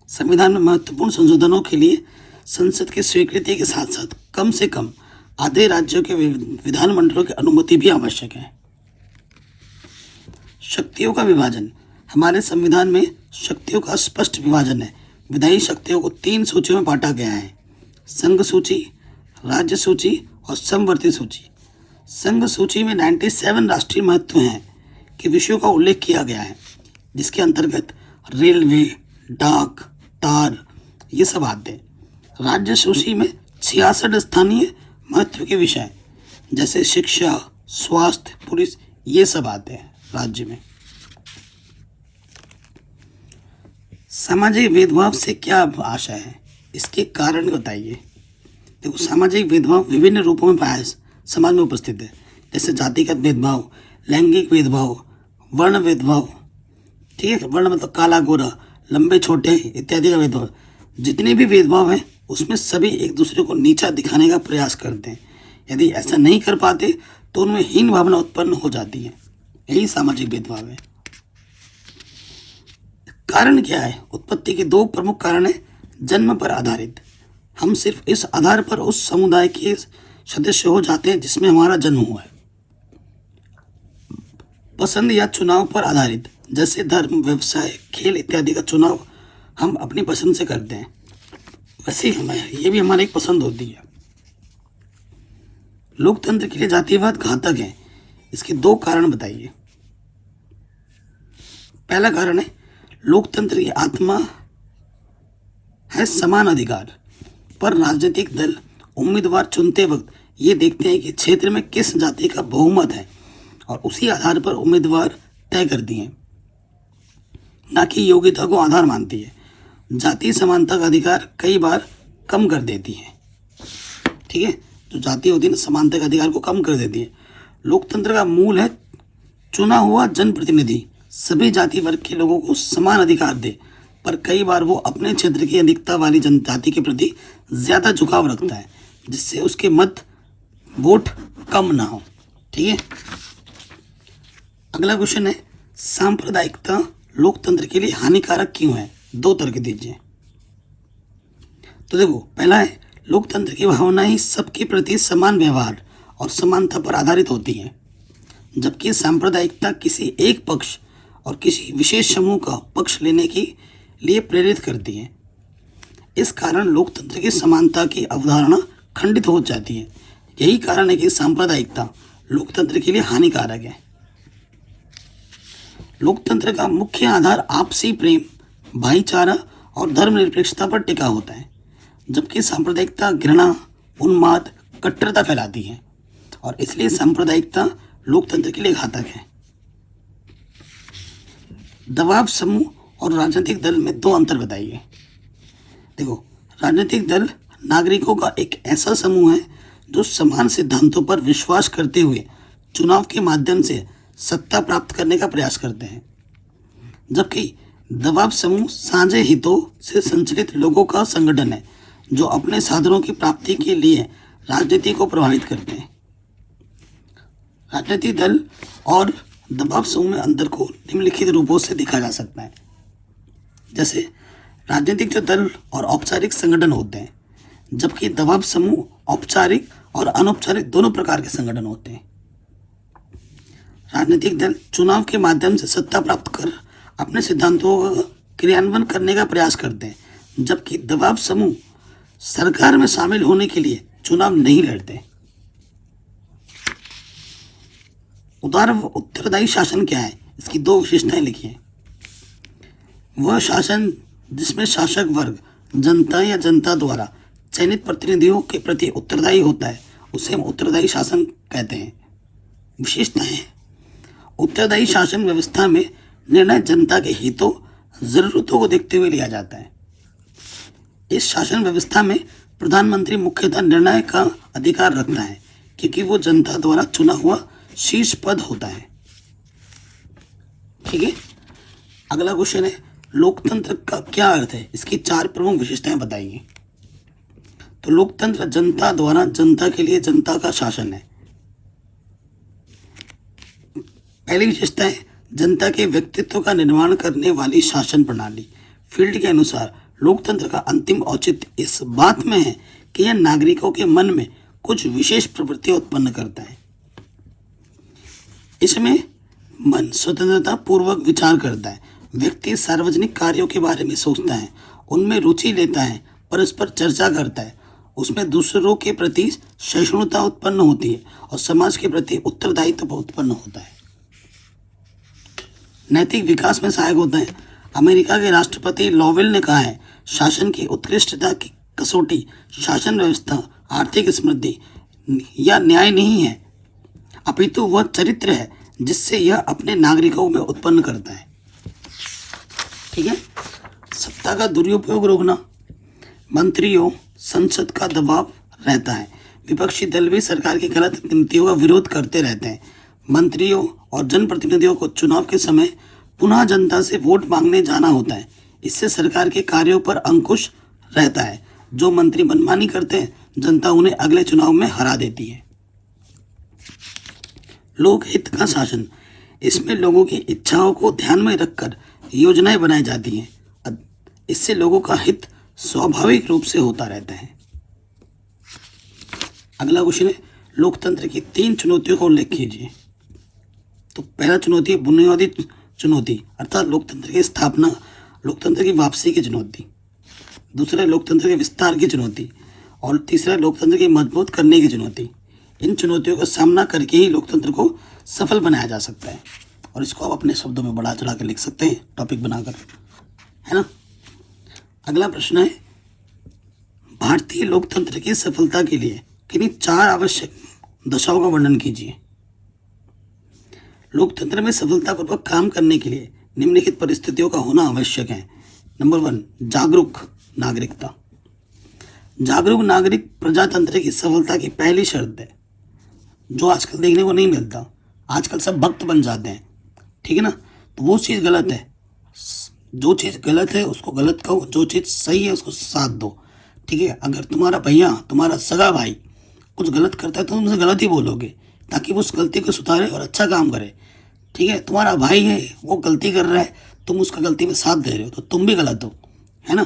संविधान में महत्वपूर्ण संशोधनों के लिए संसद की स्वीकृति के साथ साथ कम से कम आधे राज्यों के विधानमंडलों की अनुमति भी आवश्यक है। शक्तियों का विभाजन। हमारे संविधान में शक्तियों का स्पष्ट विभाजन है। विधायी शक्तियों को 3 सूचियों में बांटा गया है: संघ सूची, राज्य सूची और समवर्ती सूची। संघ सूची में 97 राष्ट्रीय महत्व हैं के विषयों का उल्लेख किया गया है, जिसके अंतर्गत रेलवे, डाक, तार ये सब आते हैं। राज्य सूची में 66 स्थानीय महत्व के विषय जैसे शिक्षा, स्वास्थ्य, पुलिस ये सब आते हैं राज्य में। सामाजिक भेदभाव से क्या आशय है? इसके कारण बताइए। देखो, सामाजिक भेदभाव विभिन्न रूपों में समाज में उपस्थित है, जैसे जातिगत भेदभाव, लैंगिक भेदभाव, वर्ण भेदभाव। ठीक है, वर्ण मतलब काला गोरा, लंबे छोटे इत्यादि का भेदभाव। जितने भी भेदभाव हैं उसमें सभी एक दूसरे को नीचा दिखाने का प्रयास करते हैं। यदि ऐसा नहीं कर पाते तो उनमें हीन भावना उत्पन्न हो जाती है। यही सामाजिक भेदभाव है। कारण क्या है? उत्पत्ति के दो प्रमुख कारण है। जन्म पर आधारित, हम सिर्फ इस आधार पर उस समुदाय के सदस्य हो जाते हैं जिसमें हमारा जन्म हुआ है। पसंद या चुनाव पर आधारित, जैसे धर्म, व्यवसाय, खेल इत्यादि का चुनाव हम अपनी पसंद से करते हैं, वैसे ये भी हमारी एक पसंद होती है। लोकतंत्र के लिए जातिवाद घातक है। इसके दो कारण बताइए। पहला कारण है, लोकतंत्र की आत्मा है समान अधिकार, पर राजनीतिक दल उम्मीदवार चुनते वक्त ये देखते हैं कि क्षेत्र में किस जाति का बहुमत है और उसी आधार पर उम्मीदवार तय करती हैं, न कि योग्यता को आधार मानती है। जाति समानता का अधिकार कई बार कम कर देती है। ठीक है, जो जाति होती है ना, समानता के अधिकार को कम कर देती है। लोकतंत्र का मूल है चुना हुआ जनप्रतिनिधि सभी जाति वर्ग के लोगों को समान अधिकार दे, पर कई बार वो अपने क्षेत्र की अधिकता वाली जनजाति के प्रति ज्यादा झुकाव रखता है, जिससे उसके मत वोट कम ना हो। ठीक है, अगला क्वेश्चन है, सांप्रदायिकता लोकतंत्र के लिए हानिकारक क्यों है? दो तर्क दीजिए। तो देखो, पहला है, लोकतंत्र की भावना ही सबके प्रति समान व्यवहार और समानता पर आधारित होती है, जबकि सांप्रदायिकता किसी एक पक्ष और किसी विशेष समूह का पक्ष लेने के लिए प्रेरित करती है। इस कारण लोकतंत्र की समानता की अवधारणा खंडित हो जाती है। यही कारण है कि सांप्रदायिकता लोकतंत्र के लिए हानिकारक है। लोकतंत्र का मुख्य आधार आपसी प्रेम, भाईचारा और धर्मनिरपेक्षता पर टिका होता है, जबकि सांप्रदायिकता घृणा, उन्माद, कट्टरता फैलाती है और इसलिए सांप्रदायिकता लोकतंत्र के लिए घातक है। दबाव समूह और राजनीतिक दल में दो अंतर बताइए। देखो, राजनीतिक दल नागरिकों का एक ऐसा समूह है जो समान सिद्धांतों पर विश्वास करते हुए चुनाव के माध्यम से सत्ता प्राप्त करने का प्रयास करते हैं, जबकि दबाव समूह साझे हितों से संचालित लोगों का संगठन है जो अपने साधनों की प्राप्ति के लिए राजनीति को प्रभावित करते हैं। राजनीतिक दल और दबाव समूह में अंतर को निम्नलिखित रूपों से देखा जा सकता है। जैसे राजनीतिक जो दल और औपचारिक संगठन होते हैं, जबकि दबाव समूह औपचारिक और अनौपचारिक दोनों प्रकार के संगठन होते हैं। राजनीतिक दल चुनाव के माध्यम से सत्ता प्राप्त कर अपने सिद्धांतों का क्रियान्वयन करने का प्रयास करते हैं, जबकि दबाव समूह सरकार में शामिल होने के लिए चुनाव नहीं लड़ते। उत्तरदायी शासन क्या है? इसकी दो विशेषताएं लिखिए। वह शासन जिसमें शासक वर्ग जनता या जनता द्वारा चयनित प्रतिनिधियों के प्रति उत्तरदायी होता है, उसे हम उत्तरदायी शासन कहते हैं। विशेषताएं: उत्तरदायी शासन व्यवस्था में निर्णय जनता के हितों, जरूरतों को देखते हुए लिया जाता है। इस शासन व्यवस्था में प्रधानमंत्री मुख्यतः निर्णय का अधिकार रखता है, क्योंकि वो जनता द्वारा चुना हुआ शीर्ष पद होता है। ठीक है, अगला क्वेश्चन है, लोकतंत्र का क्या अर्थ है? इसकी चार प्रमुख विशेषताएं बताइए। तो लोकतंत्र जनता द्वारा जनता के लिए जनता का शासन है। पहली विशेषता है जनता के व्यक्तित्व का निर्माण करने वाली शासन प्रणाली। फील्ड के अनुसार लोकतंत्र का अंतिम औचित्य इस बात में है कि यह नागरिकों के मन में कुछ विशेष प्रवृत्तियां उत्पन्न करता है। इसमें मन स्वतंत्रता पूर्वक विचार करता है, व्यक्ति सार्वजनिक कार्यों के बारे में सोचता है, उनमें रुचि लेता है, परस्पर चर्चा करता है, उसमें दूसरों के प्रति सहिष्णुता उत्पन्न होती है और समाज के प्रति उत्तरदायित्व उत्पन्न होता है। नैतिक विकास में सहायक होता है। अमेरिका के राष्ट्रपति लॉवेल ने कहा है, शासन की उत्कृष्टता की कसौटी शासन व्यवस्था, आर्थिक समृद्धि या न्याय नहीं है, अपितु वह चरित्र है जिससे यह अपने नागरिकों में उत्पन्न करता है। ठीक है, सत्ता का दुरुपयोग रोकना। मंत्रियों, संसद का दबाव रहता है। विपक्षी दल भी सरकार की गलत नीतियों का विरोध करते रहते हैं। मंत्रियों और जनप्रतिनिधियों को चुनाव के समय पुनः जनता से वोट मांगने जाना होता है। इससे सरकार के कार्यों पर अंकुश रहता है। जो मंत्री मनमानी करते हैं, जनता उन्हें अगले चुनाव में हरा देती है। लोक हित का शासन, इसमें लोगों की इच्छाओं को ध्यान में रखकर योजनाएं बनाई जाती हैं। इससे लोगों का हित स्वाभाविक रूप से होता रहता है। अगला क्वेश्चन है, लोकतंत्र की 3 चुनौतियों का उल्लेख कीजिए। तो पहला चुनौती है बुनियादी चुनौती, अर्थात लोकतंत्र की स्थापना, लोकतंत्र की वापसी की चुनौती। दूसरा है लोकतंत्र के विस्तार की चुनौती, और तीसरा है लोकतंत्र की मजबूत करने की चुनौती। इन चुनौतियों का सामना करके ही लोकतंत्र को सफल बनाया जा सकता है, और इसको आप अपने शब्दों में बढ़ा चढ़ा कर लिख सकते हैं टॉपिक बनाकर, है ना। अगला प्रश्न है, भारतीय लोकतंत्र की सफलता के लिए किन्हीं 4 आवश्यक दशाओं का वर्णन कीजिए। लोकतंत्र में सफलतापूर्वक काम करने के लिए निम्नलिखित परिस्थितियों का होना आवश्यक है। नंबर 1, जागरूक नागरिकता। जागरूक नागरिक प्रजातंत्र की सफलता की पहली शर्त है, जो आजकल देखने को नहीं मिलता। आजकल सब भक्त बन जाते हैं, ठीक है ना। तो वो चीज़ गलत है। जो चीज़ गलत है उसको गलत कहो, जो चीज़ सही है उसको साथ दो, ठीक है। अगर तुम्हारा भैया, तुम्हारा सगा भाई कुछ गलत करता है तो तुम उसे गलत ही बोलोगे, ताकि वो उस गलती को सुधारे और अच्छा काम करे, ठीक है। तुम्हारा भाई है, वो गलती कर रहा है, तुम उसका गलती में साथ दे रहे हो, तो तुम भी गलत हो, है ना।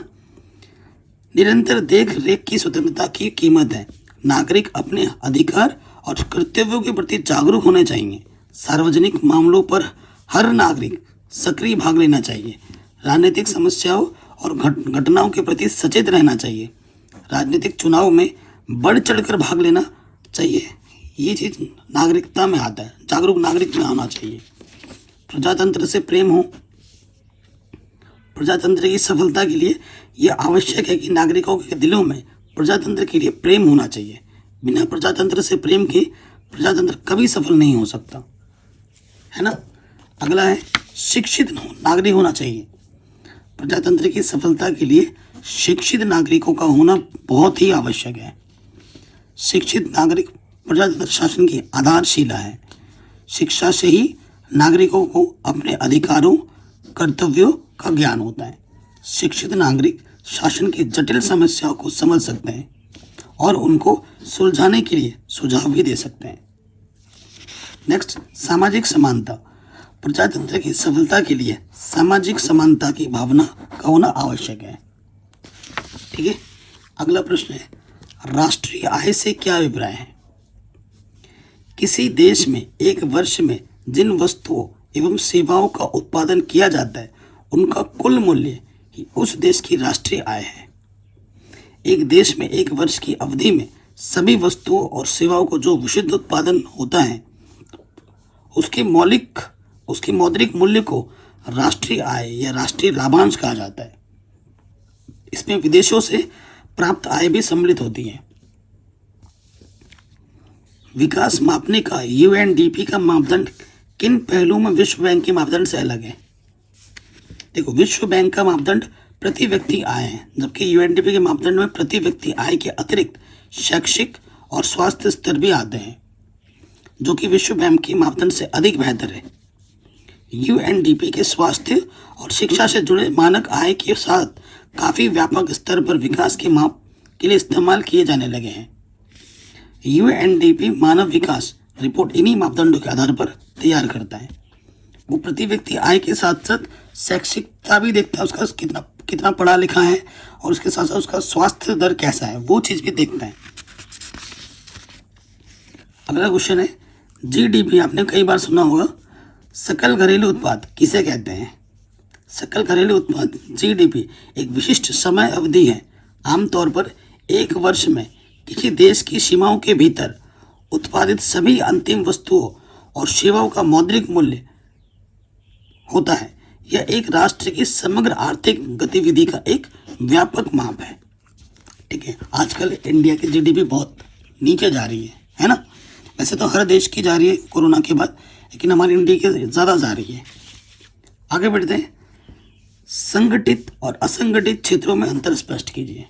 निरंतर देख रेख की स्वतंत्रता की कीमत है। नागरिक अपने अधिकार और कर्तव्यों के प्रति जागरूक होने चाहिए। सार्वजनिक मामलों पर हर नागरिक सक्रिय भाग लेना चाहिए। राजनीतिक समस्याओं और घटनाओं के प्रति सचेत रहना चाहिए। राजनीतिक चुनाव में बढ़ चढ़कर भाग लेना चाहिए। ये चीज़ नागरिकता में आता है, जागरूक नागरिक में आना चाहिए। प्रजातंत्र से प्रेम हो। प्रजातंत्र की सफलता के लिए यह आवश्यक है कि नागरिकों के दिलों में प्रजातंत्र के लिए प्रेम होना चाहिए। बिना प्रजातंत्र से प्रेम के प्रजातंत्र कभी सफल नहीं हो सकता, है ना। अगला है, शिक्षित नागरिक होना चाहिए। प्रजातंत्र की सफलता के लिए शिक्षित नागरिकों का होना बहुत ही आवश्यक है। शिक्षित नागरिक प्रजातंत्र शासन की आधारशिला है। शिक्षा से ही नागरिकों को अपने अधिकारों, कर्तव्यों का ज्ञान होता है। शिक्षित नागरिक शासन की जटिल समस्याओं को समझ सकते हैं और उनको सुलझाने के लिए सुझाव भी दे सकते हैं। नेक्स्ट, सामाजिक समानता। प्रजातंत्र की सफलता के लिए सामाजिक समानता की भावना का होना आवश्यक है, ठीक है। अगला प्रश्न है, राष्ट्रीय आय से क्या अभिप्राय है। किसी देश में एक वर्ष में जिन वस्तुओं एवं सेवाओं का उत्पादन किया जाता है उनका कुल मूल्य ही उस देश की राष्ट्रीय आय है। एक देश में एक वर्ष की अवधि में सभी वस्तुओं और सेवाओं को जो विशुद्ध उत्पादन होता है उसके मौद्रिक मूल्य को राष्ट्रीय आय या राष्ट्रीय लाभांश कहा जाता है। इसमें विदेशों से प्राप्त आय भी सम्मिलित होती है। विकास मापने का यूएनडीपी का मापदंड किन पहलुओं में विश्व बैंक के मापदंड से अलग है। देखो, विश्व बैंक का मापदंड प्रति व्यक्ति आय है, जबकि यूएनडीपी के मापदंड में प्रति व्यक्ति आय के अतिरिक्त शैक्षिक और स्वास्थ्य स्तर भी आते हैं, जो कि विश्व बैंक के मापदंड से अधिक बेहतर है। यूएनडीपी के स्वास्थ्य और शिक्षा से जुड़े मानक आय के साथ काफ़ी व्यापक स्तर पर विकास के माप के लिए इस्तेमाल किए जाने लगे हैं। यूएनडीपी मानव विकास रिपोर्ट इन्हीं मापदंडों के आधार पर तैयार करता है। वो प्रति व्यक्ति आय के साथ साथ शैक्षिकता भी देखता है, उसका कितना पढ़ा लिखा है, और उसके साथ साथ उसका स्वास्थ्य दर कैसा है, वो चीज़ भी देखता है। अगला क्वेश्चन है, जीडीपी आपने कई बार सुना होगा। सकल घरेलू उत्पाद किसे कहते हैं। सकल घरेलू उत्पाद जीडीपी एक विशिष्ट समय अवधि है। आमतौर पर एक वर्ष में किसी देश की सीमाओं के भीतर उत्पादित सभी अंतिम वस्तुओं और सेवाओं का मौद्रिक मूल्य होता है। यह एक राष्ट्र की समग्र आर्थिक गतिविधि का एक व्यापक माप है, ठीक है। आजकल इंडिया की जीडीपी बहुत नीचे जा रही है ना। वैसे तो हर देश की जा रही है कोरोना के बाद, लेकिन हमारी इंडिया की ज़्यादा जा रही है। आगे बढ़ते हैं, संगठित और असंगठित क्षेत्रों में अंतर स्पष्ट कीजिए।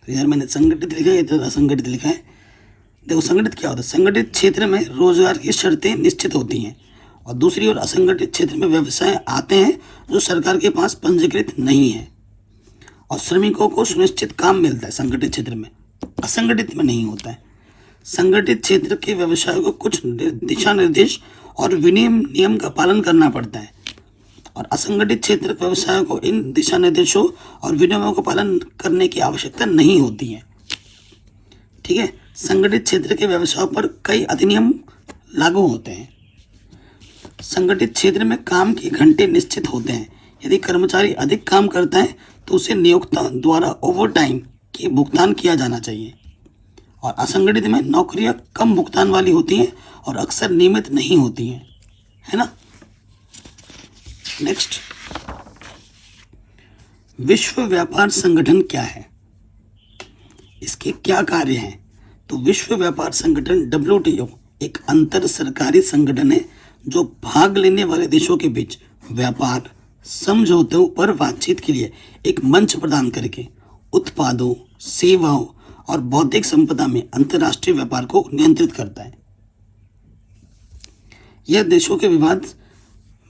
तो यार मैंने संगठित लिखा है, तो असंगठित लिखा है। देखो, संगठित क्या होता है। संगठित क्षेत्र में रोजगार की शर्तें निश्चित होती हैं, और दूसरी ओर असंगठित क्षेत्र में व्यवसाय आते हैं जो सरकार के पास पंजीकृत नहीं है, और श्रमिकों को सुनिश्चित काम मिलता है संगठित क्षेत्र में, असंगठित में नहीं होता है। संगठित क्षेत्र के व्यवसायों को कुछ दिशा निर्देश और विनियम नियम का पालन करना पड़ता है, और असंगठित क्षेत्र के व्यवसायों को इन दिशा निर्देशों और विनियमों का पालन करने की आवश्यकता नहीं होती है। ठीक है, संगठित क्षेत्र के व्यवसायों पर कई अधिनियम लागू होते हैं। संगठित क्षेत्र में काम के घंटे निश्चित होते हैं। यदि कर्मचारी अधिक काम करता है तो उसे नियोक्ता द्वारा ओवर टाइम के भुगतान किया जाना चाहिए, और असंगठित में नौकरियां कम भुगतान वाली होती हैं और अक्सर नियमित नहीं होती हैं, है ना। नेक्स्ट, विश्व व्यापार संगठन क्या है, इसके क्या कार्य हैं? तो विश्व व्यापार संगठन WTO एक अंतर सरकारी संगठन है जो भाग लेने वाले देशों के बीच व्यापार समझौतों पर बातचीत के लिए एक मंच प्रदान करके उत्पादों, सेवाओं और बौद्धिक संपदा में अंतर्राष्ट्रीय व्यापार को नियंत्रित करता है। यह देशों के विवाद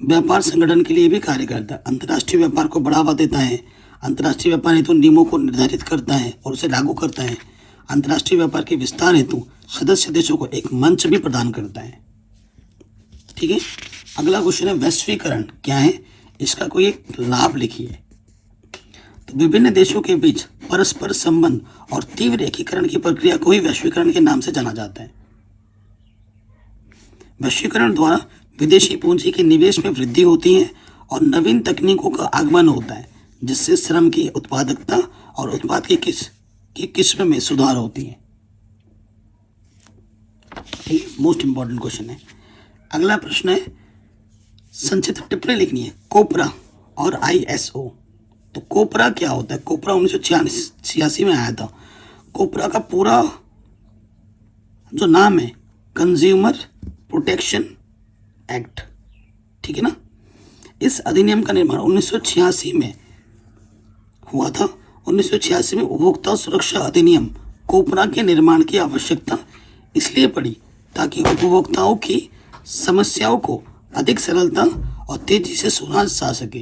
व्यापार संगठन के लिए भी कार्य करता है, अंतर्राष्ट्रीय व्यापार को बढ़ावा देता है, अंतर्राष्ट्रीय व्यापार हेतु नियमों को निर्धारित करता है और उसे लागू करता है, अंतर्राष्ट्रीय व्यापार के विस्तार हेतु सदस्य देशों को एक मंच भी प्रदान करता है। ठीक है, अगला क्वेश्चन है वैश्वीकरण क्या है, इसका कोई एक लाभ लिखिए। तो विभिन्न देशों के बीच परस्पर संबंध और तीव्र एकीकरण की प्रक्रिया को ही वैश्वीकरण के नाम से जाना जाता है। वैश्वीकरण द्वारा विदेशी पूंजी के निवेश में वृद्धि होती है और नवीन तकनीकों का आगमन होता है, जिससे श्रम की उत्पादकता और उत्पाद की किस्म में सुधार होती है। ठीक है, मोस्ट इंपॉर्टेंट क्वेश्चन है। अगला प्रश्न है, संक्षिप्त टिप्पणी लिखनी है कोपरा और ISO। तो कोपरा क्या होता है? कोपरा 1986 में आया था। कोपरा का पूरा जो नाम है कंज्यूमर प्रोटेक्शन एक्ट, ठीक है ना। इस अधिनियम का निर्माण 1986 में हुआ था। 1986 में उपभोक्ता सुरक्षा अधिनियम कोपरा के निर्माण की आवश्यकता इसलिए पड़ी ताकि उपभोक्ताओं की समस्याओं को अधिक सरलता और तेजी से सुलझा जा सके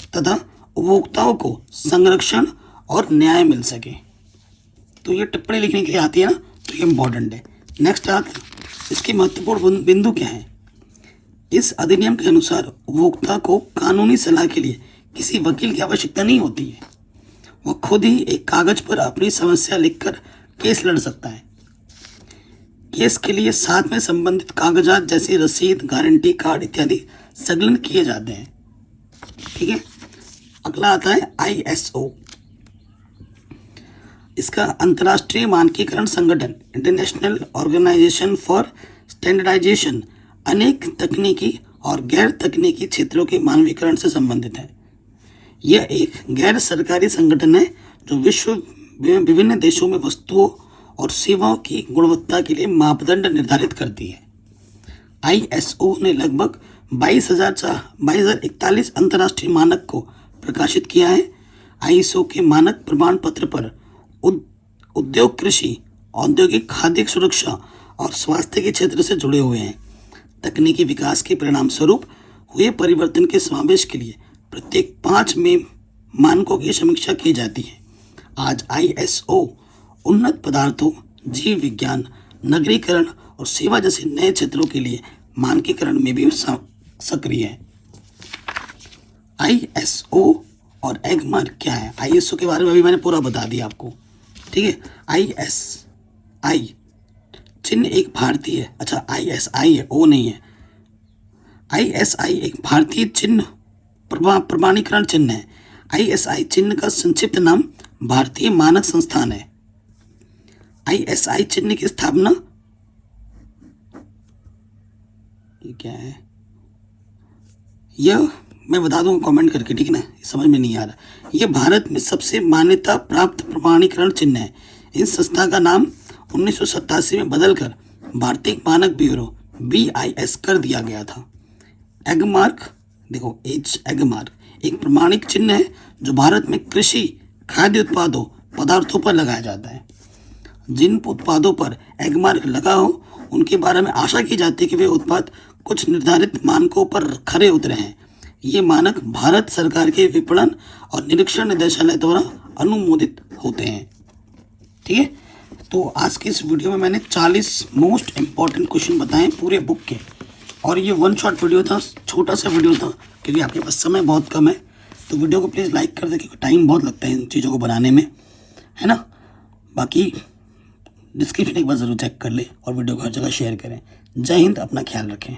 तथा उपभोक्ताओं को संरक्षण और न्याय मिल सके। तो ये टिप्पणी लिखने के लिए आती है ना, तो ये इम्पोर्टेंट है। नेक्स्ट आता, इसकी महत्वपूर्ण बिंदु क्या है? इस अधिनियम के अनुसार उपभोक्ता को कानूनी सलाह के लिए किसी वकील की आवश्यकता नहीं होती है। वह खुद ही एक कागज पर अपनी समस्या लिखकर केस लड़ सकता है। केस के लिए साथ में संबंधित कागजात जैसे रसीद, गारंटी कार्ड इत्यादि संलग्न किए जाते हैं। ठीक है, अगला आता है ISO। इसका अंतर्राष्ट्रीय मानकीकरण संगठन, इंटरनेशनल ऑर्गेनाइजेशन फॉर स्टैंडर्डाइजेशन, अनेक तकनीकी और गैर तकनीकी क्षेत्रों के मानकीकरण से संबंधित है। यह एक गैर सरकारी संगठन है जो विश्व में विभिन्न देशों में वस्तुओं और सेवाओं की गुणवत्ता के लिए मापदंड निर्धारित करती है। ISO ने लगभग 22,041 अंतर्राष्ट्रीय मानक को प्रकाशित किया है। ISO के मानक प्रमाण पत्र पर उद्योग, कृषि, औद्योगिक, खाद्य सुरक्षा और स्वास्थ्य के क्षेत्र से जुड़े हुए हैं। तकनीकी विकास के परिणाम स्वरूप हुए परिवर्तन के समावेश के लिए प्रत्येक 5 में मानकों की समीक्षा की जाती है। आज ISO उन्नत पदार्थों, जीव विज्ञान, नगरीकरण और सेवा जैसे नए क्षेत्रों के लिए मानकीकरण में भी सक्रिय है। ISO और एगमार्क क्या है? ISO के बारे में अभी मैंने पूरा बता दिया आपको। ठीक है, ISI चिन्ह एक भारतीय, अच्छा ISI है, O नहीं है। ISI एक भारतीय चिन्ह प्रमाणीकरण चिन्ह है। ISI चिन्ह का संक्षिप्त नाम भारतीय मानक संस्थान है। ISI चिन्ह की स्थापना, ये क्या है, यह मैं बता दूंगा कमेंट करके, ठीक है ना, समझ में नहीं आ रहा। यह भारत में सबसे मान्यता प्राप्त प्रमाणीकरण चिन्ह है। इस संस्था का नाम 1987 में बदलकर भारतीय मानक ब्यूरो BIS कर दिया गया था। एगमार्क, देखो एगमार्क एक प्रमाणिक चिन्ह है जो भारत में कृषि, खाद्य उत्पादों, पदार्थों पर लगाया जाता है। जिन उत्पादों पर एगमार्क लगा हो उनके बारे में आशा की जाती है कि वे उत्पाद कुछ निर्धारित मानकों पर खरे उतरे हैं। ये मानक भारत सरकार के विपणन और निरीक्षण निदेशालय द्वारा अनुमोदित होते हैं। ठीक है, तो आज की इस वीडियो में मैंने 40 मोस्ट इम्पॉर्टेंट क्वेश्चन बताए पूरे बुक के, और ये वन शॉट वीडियो था, छोटा सा वीडियो था क्योंकि आपके पास समय बहुत कम है। तो वीडियो को प्लीज़ लाइक कर दें क्योंकि टाइम बहुत लगता है इन चीज़ों को बनाने में, है ना। बाकी डिस्क्रिप्शन एक बार ज़रूर चेक कर लें और वीडियो को हर जगह शेयर करें। जय हिंद, अपना ख्याल रखें।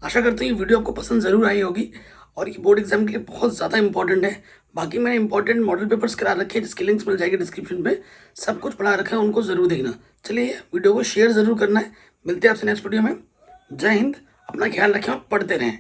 आशा करते हैं ये वीडियो आपको पसंद ज़रूर आई होगी और ये बोर्ड एग्जाम के लिए बहुत ज़्यादा इंपॉर्टेंट है। बाकी मैंने इंपॉर्टेंट मॉडल पेपर्स करा रखे हैं जिसकी लिंक्स मिल जाएगी डिस्क्रिप्शन पे, सब कुछ पढ़ा रखा है, उनको ज़रूर देखना। चलिए वीडियो को शेयर ज़रूर करना है। मिलते हैं आपसे नेक्स्ट वीडियो में। जय हिंद, अपना ख्याल रखें और पढ़ते रहें।